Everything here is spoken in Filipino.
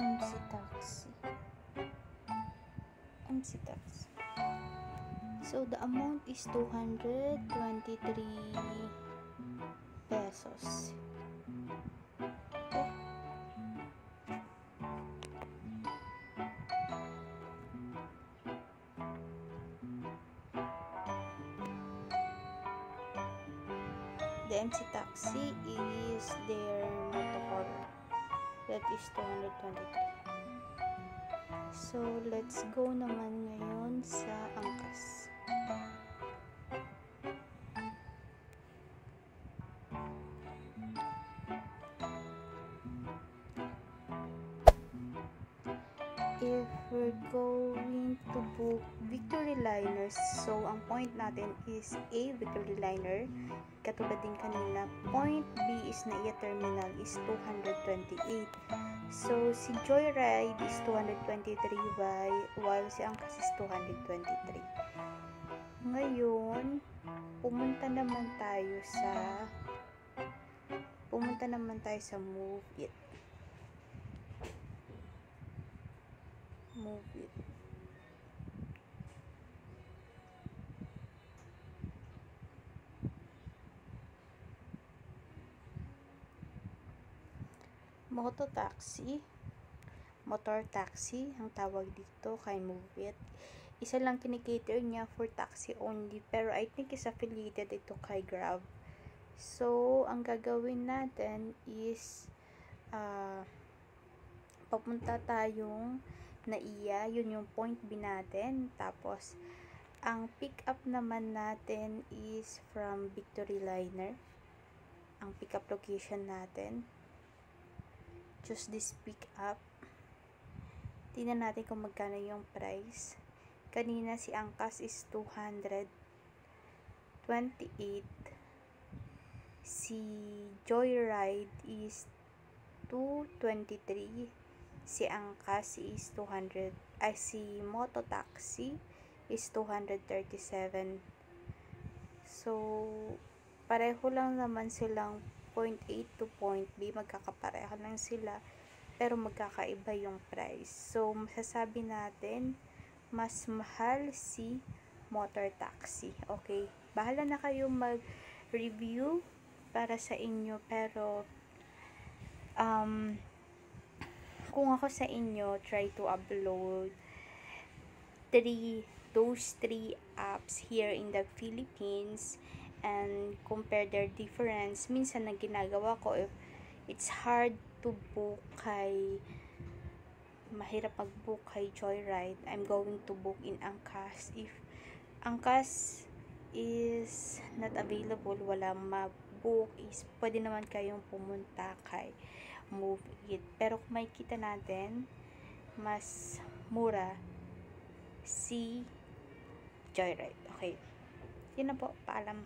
MC Taxi. MC Taxi. So, the amount is 223 pesos. Okay. The MC Taxi is their motor. That is 223. So, let's go naman ngayon sa angkas. If we're going to book Victory Liners, so ang point natin is A, Victory Liner. Katulad din kanina, point B is Naiya Terminal is 228. So, si Joyride is 223 while si Angkas is 223. Ngayon, pumunta naman tayo sa Move It. Move It. Motor taxi ang tawag dito kay Move It. Isa lang kinikater niya for taxi only, pero I think is affiliated ito kay Grab. So, ang gagawin natin is papunta tayong Naiya, yun yung point B natin. Tapos, ang pick up naman natin is from Victory Liner. Ang pick up location natin. Choose this pick up. Tingnan natin kung magkano yung price. Kanina si Angkas is 228. Si Joyride is 223. Si Angkas is 200. Si Moto Taxi is 237. So, pareho lang naman silang point A to point B. Magkakapareho lang sila. Pero magkakaiba yung price. So, masasabi natin, mas mahal si motor taxi. Okay? Bahala na kayo mag-review para sa inyo. Pero, kung ako sa inyo, try to upload those three apps here in the Philippines and compare their difference. Minsan na ginagawa ko, if it's hard to book mahirap mag-book kay Joyride, I'm going to book in Angkas. If Angkas is not available, walang ma-book, is pwede naman kayong pumunta kay Move It. Pero kung makikita natin, mas mura si Joyride. Okay. Yun na po. Paalam.